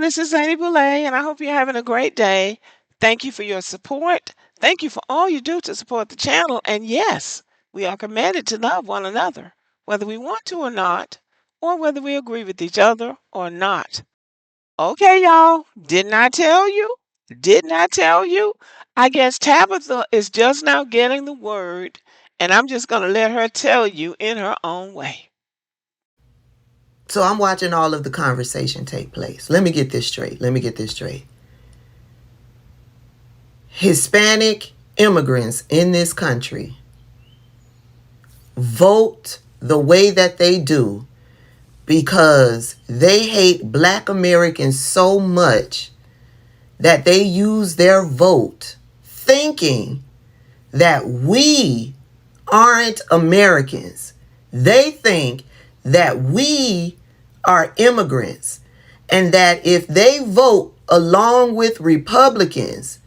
this is Lady Boulay, and I hope you're having a great day. Thank you for your support. Thank you for all you do to support the channel. And yes, we are commanded to love one another, whether we want to or not, or whether we agree with each other or not. Okay, y'all. Didn't I tell you? Didn't I tell you? I guess Tabitha is just now getting the word, and I'm just going to let her tell you in her own way. So I'm watching all of the conversation take place. Let me get this straight. Let me get this straight. Hispanic immigrants in this country vote the way that they do because they hate Black Americans so much that they use their vote thinking that we aren't Americans. They think that we are immigrants and that if they vote along with Republicans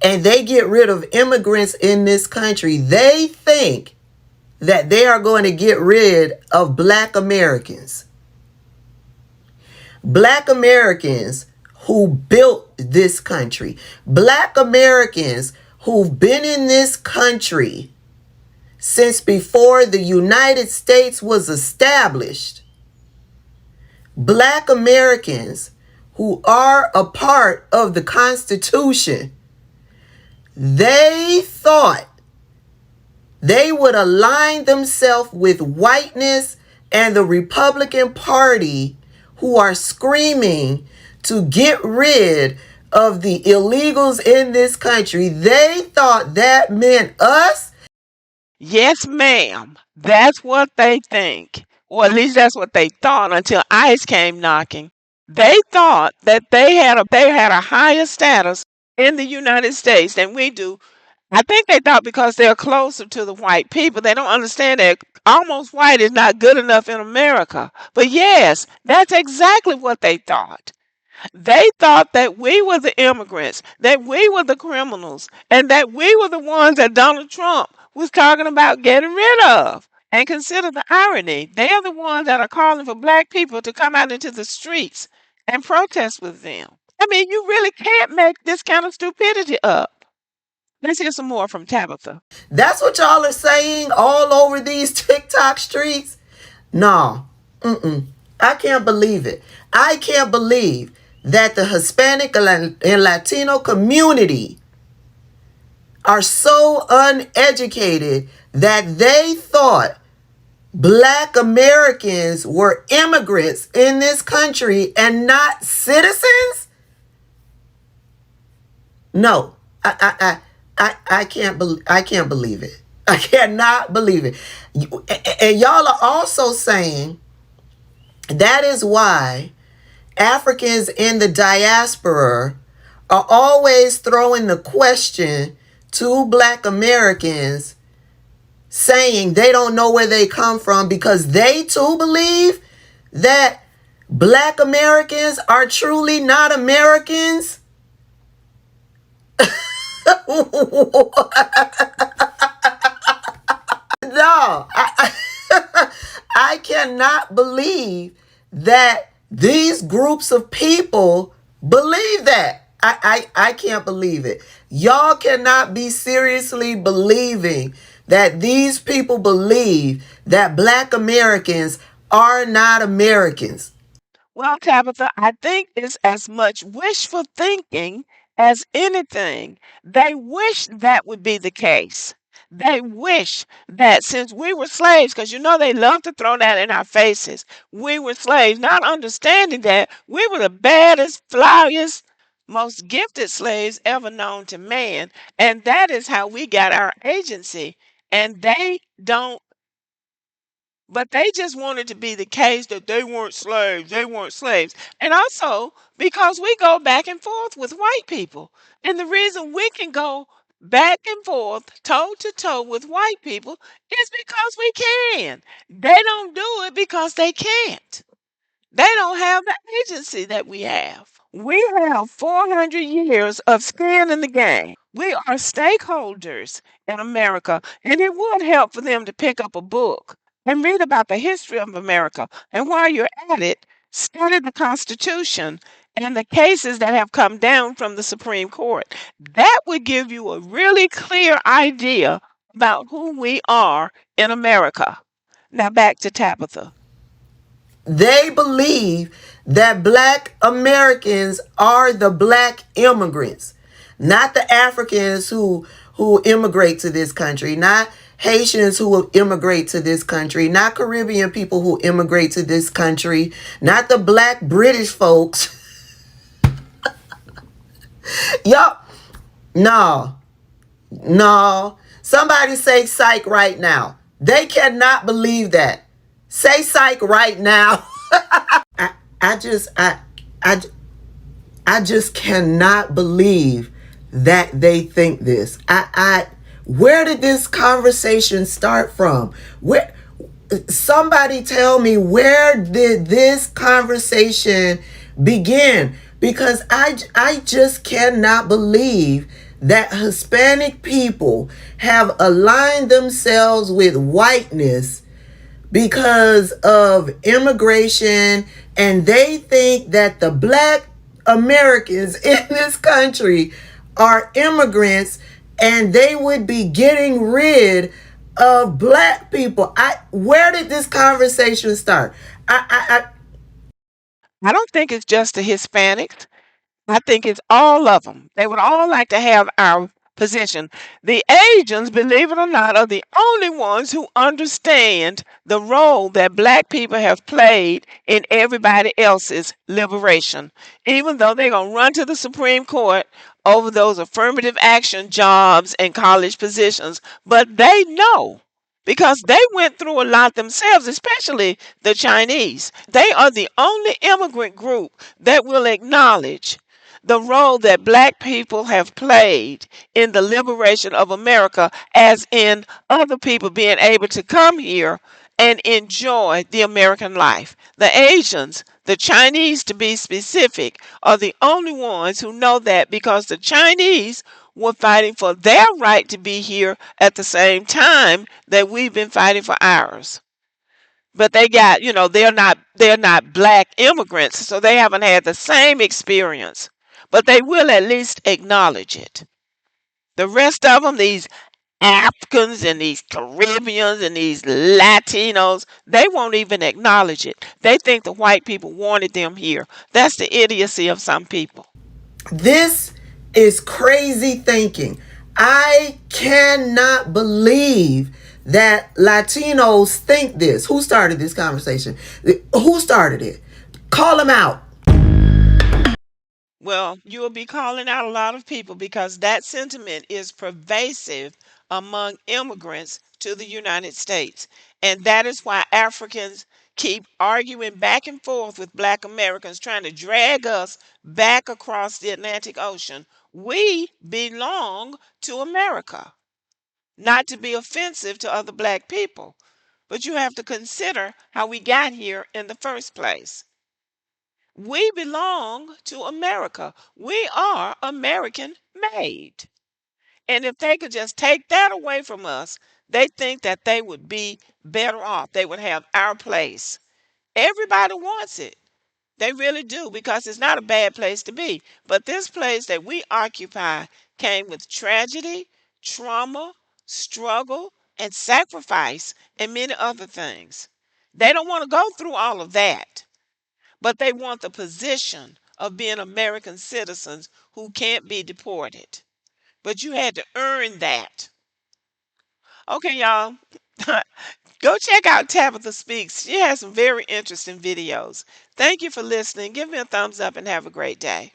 and they get rid of immigrants in this country, they think that they are going to get rid of Black Americans. Black Americans who built this country. Black Americans who've been in this country since before the United States was established. Black Americans who are a part of the Constitution. They thought they would align themselves with whiteness and the Republican Party, who are screaming to get rid of the illegals in this country. They thought that meant us. Yes, ma'am. That's what they think. Or at least that's what they thought until ICE came knocking. They thought that they had a higher status in the United States than we do. I think they thought because they're closer to the white people, they don't understand that almost white is not good enough in America. But yes, that's exactly what they thought. They thought that we were the immigrants, that we were the criminals, and that we were the ones that Donald Trump was talking about getting rid of. And consider the irony. They are the ones that are calling for black people to come out into the streets and protest with them. I mean, you really can't make this kind of stupidity up. Let's hear some more from Tabitha. That's what y'all are saying all over these TikTok streets. No, I can't believe it. I can't believe that the Hispanic and Latino community are so uneducated that they thought Black Americans were immigrants in this country and not citizens. No, I can't believe it. I cannot believe it. And y'all are also saying that is why Africans in the diaspora are always throwing the question to Black Americans, saying they don't know where they come from because they too believe that Black Americans are truly not Americans. No, I cannot believe that these groups of people believe that. I can't believe it. Y'all cannot be seriously believing that these people believe that Black Americans are not Americans. Well, Tabitha, I think it's as much wishful thinking as anything. They wish that would be the case. They wish that since we were slaves, because you know they love to throw that in our faces, we were slaves, not understanding that we were the baddest, flyest, most gifted slaves ever known to man. And that is how we got our agency. And they don't but they just wanted to be the case that they weren't slaves. They weren't slaves. And also because we go back and forth with white people. And the reason we can go back and forth, toe to toe with white people is because we can. They don't do it because they can't. They don't have the agency that we have. We have 400 years of skin in the game. We are stakeholders in America, and it would help for them to pick up a book and read about the history of America. And while you're at it, Study the Constitution and the cases that have come down from the Supreme Court. That would give you a really clear idea about who we are in America. Now back to Tabitha. They believe that black Americans are the black immigrants, not the Africans who immigrate to this country, not Haitians who will immigrate to this country, not Caribbean people who immigrate to this country, not the black British folks. Yup. No. No. Somebody say psych right now. They cannot believe that. Say psych right now. I just I I just cannot believe that they think this. I where did this conversation start from? Where somebody tell me, where did this conversation begin? Because I just cannot believe that Hispanic people have aligned themselves with whiteness because of immigration, and they think that the black Americans in this country are immigrants and they would be getting rid of black people. Where did this conversation start? I don't think it's just the Hispanics. I think it's all of them. They would all like to have our position. The Asians, believe it or not, are the only ones who understand the role that black people have played in everybody else's liberation. Even though they're going to run to the Supreme Court over those affirmative action jobs and college positions, but they know because they went through a lot themselves, especially the Chinese. They are the only immigrant group that will acknowledge the role that black people have played in the liberation of America, as in other people being able to come here and enjoy the American life. The Asians, the Chinese to be specific, are the only ones who know that because the Chinese were fighting for their right to be here at the same time that we've been fighting for ours. But they got, they're not black immigrants, so they haven't had the same experience. But they will at least acknowledge it. The rest of them, these Africans and these Caribbeans and these Latinos, they won't even acknowledge it. They think the white people wanted them here. That's the idiocy of some people. This is crazy thinking. I cannot believe that Latinos think this. Who started this conversation? Who started it? Call them out. Well, you will be calling out a lot of people because that sentiment is pervasive among immigrants to the United States. And that is why Africans keep arguing back and forth with black Americans, trying to drag us back across the Atlantic Ocean. We belong to America, not to be offensive to other black people. But you have to consider how we got here in the first place. We belong to America. We are American made. And if they could just take that away from us, they think that they would be better off. They would have our place. Everybody wants it. They really do, because it's not a bad place to be. But this place that we occupy came with tragedy, trauma, struggle, and sacrifice, and many other things. They don't want to go through all of that, but they want the position of being American citizens who can't be deported. But you had to earn that. Okay, y'all. Go check out Tabitha Speaks. She has some very interesting videos. Thank you for listening. Give me a thumbs up and have a great day.